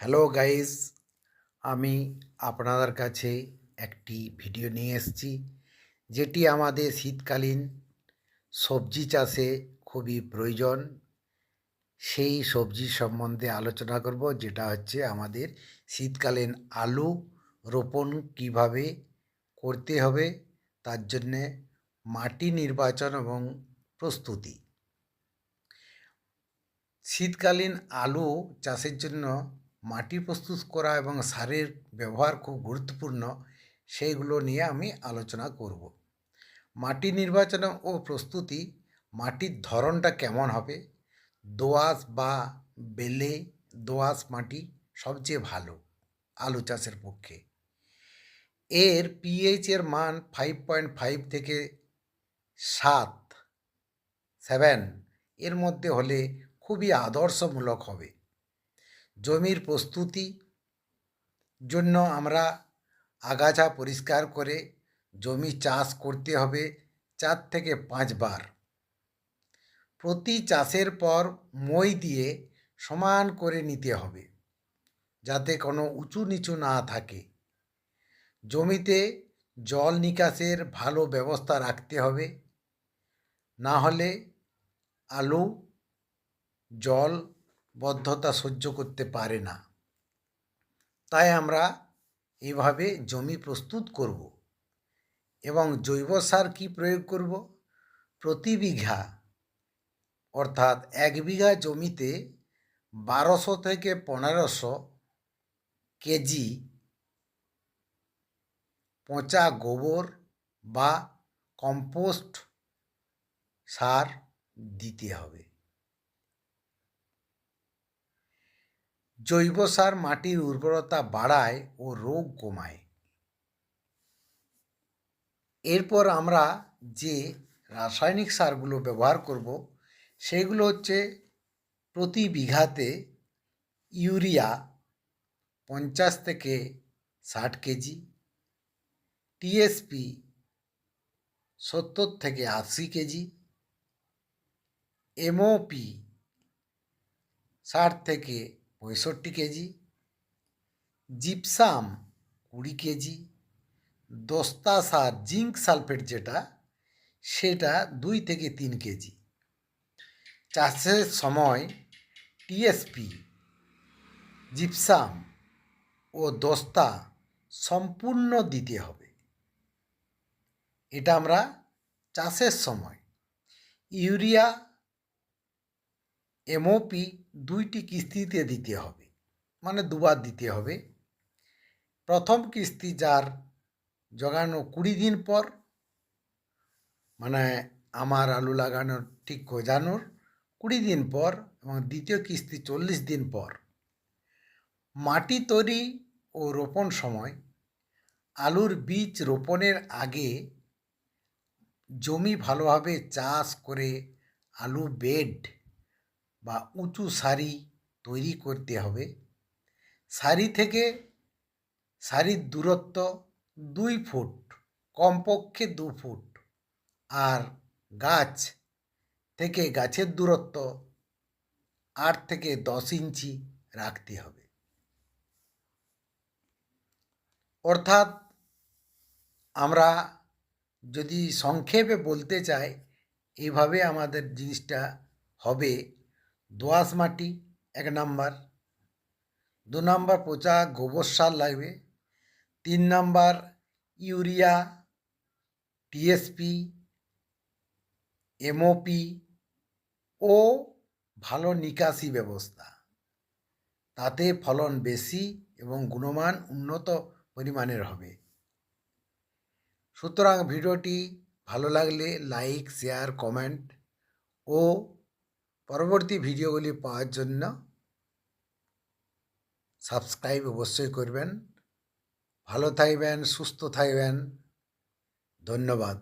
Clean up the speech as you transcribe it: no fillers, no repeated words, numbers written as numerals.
Hello guys, আমি আপনাদের কাছে একটি ভিডিও নিয়ে এসেছি যেটি আমাদের শীতকালীন সবজি চাষে খুবই প্রয়োজন। সেই সবজি সম্বন্ধে আলোচনা করব, যেটা হচ্ছে আমাদের শীতকালীন আলু রোপণ কিভাবে করতে হবে, তার জন্যে মাটি নির্বাচন এবং প্রস্তুতি। শীতকালীন আলু চাষের জন্য মাটি প্রস্তুত করা এবং সারের ব্যবহার খুব গুরুত্বপূর্ণ। সেইগুলো নিয়ে আমি আলোচনা করব। মাটি নির্বাচন ও প্রস্তুতি। মাটির ধরনটা কেমন হবে? দোআঁশ বা বেলে দোআঁশ মাটি সবচেয়ে ভালো আলু চাষের পক্ষে। এর পিএইচ এর মান 5.5 থেকে 7 এর মধ্যে হলে খুবই আদর্শমূলক হবে। জমির প্রস্তুতি জন্য আমরা আগাছা পরিষ্কার করে জমি চাষ করতে হবে 4 থেকে 5 বার। প্রতি চাষের পর মই দিয়ে সমান করে নিতে হবে, যাতে কোনো উঁচু নিচু না থাকে। জমিতে জল নিকাশের ভালো ব্যবস্থা রাখতে হবে, না হলে আলু জলবদ্ধতা সহ্য করতে পারে না। তাই আমরা এইভাবে জমি প্রস্তুত করব। এবং জৈব সার কী প্রয়োগ করব? প্রতি বিঘা অর্থাৎ 1 বিঘা জমিতে 1200 থেকে 1500 কেজি পচা গোবর বা কম্পোস্ট সার দিতে হবে। জৈব সার মাটির উর্বরতা বাড়ায় ও রোগ কমায়। এরপর আমরা যে রাসায়নিক সারগুলো ব্যবহার করব সেগুলো হচ্ছে প্রতি বিঘাতে ইউরিয়া 50 থেকে 60 কেজি, টিএসপি 70 থেকে 80 কেজি, এমওপি 60 থেকে 65 কেজি, জিপসাম 20 কেজি, দস্তা সার জিঙ্ক সালফেট যেটা সেটা 2 থেকে 3 কেজি। চাষের সময় টিএসপি, জিপসাম ও দস্তা সম্পূর্ণ দিতে হবে। এটা আমরা চাষের সময়। ইউরিয়া এমওপি 2টি কিস্তিতে দিতে হবে, মানে দুবার দিতে হবে। প্রথম কিস্তি যার জোগানো 20 দিন পর, মানে আমার আলু লাগানোর ঠিক গজানোর 20 দিন পর, এবং দ্বিতীয় কিস্তি 40 দিন পর। মাটি তৈরি ও রোপণ সময়। আলুর বীজ রোপণের আগে জমি ভালোভাবে চাষ করে আলু বেড বা উঁচু সারি তৈরি করতে হবে। সারি থেকে সারির দূরত্ব 2 ফুট, কমপক্ষে 2 ফুট, আর গাছ থেকে গাছের দূরত্ব 8 থেকে 10 ইঞ্চি রাখতে হবে। অর্থাৎ আমরা যদি সংক্ষেপে বলতে চাই, এইভাবে আমাদের জিনিসটা হবে। দোআঁশ মাটি 1 নাম্বার, 2 নাম্বার পচা গোবর সার লাগবে, 3 নাম্বার ইউরিয়া, টিএসপি, এমওপি ও ভালো নিকাশি ব্যবস্থা। তাতে ফলন বেশি এবং গুণমান উন্নত পরিমাণের হবে। সুতরাং ভিডিওটি ভালো লাগলে লাইক, শেয়ার, কমেন্ট ও পরবর্তী ভিডিওগুলি পাওয়ার জন্য সাবস্ক্রাইব অবশ্যই করবেন। ভালো থাকবেন, সুস্থ থাকবেন। ধন্যবাদ।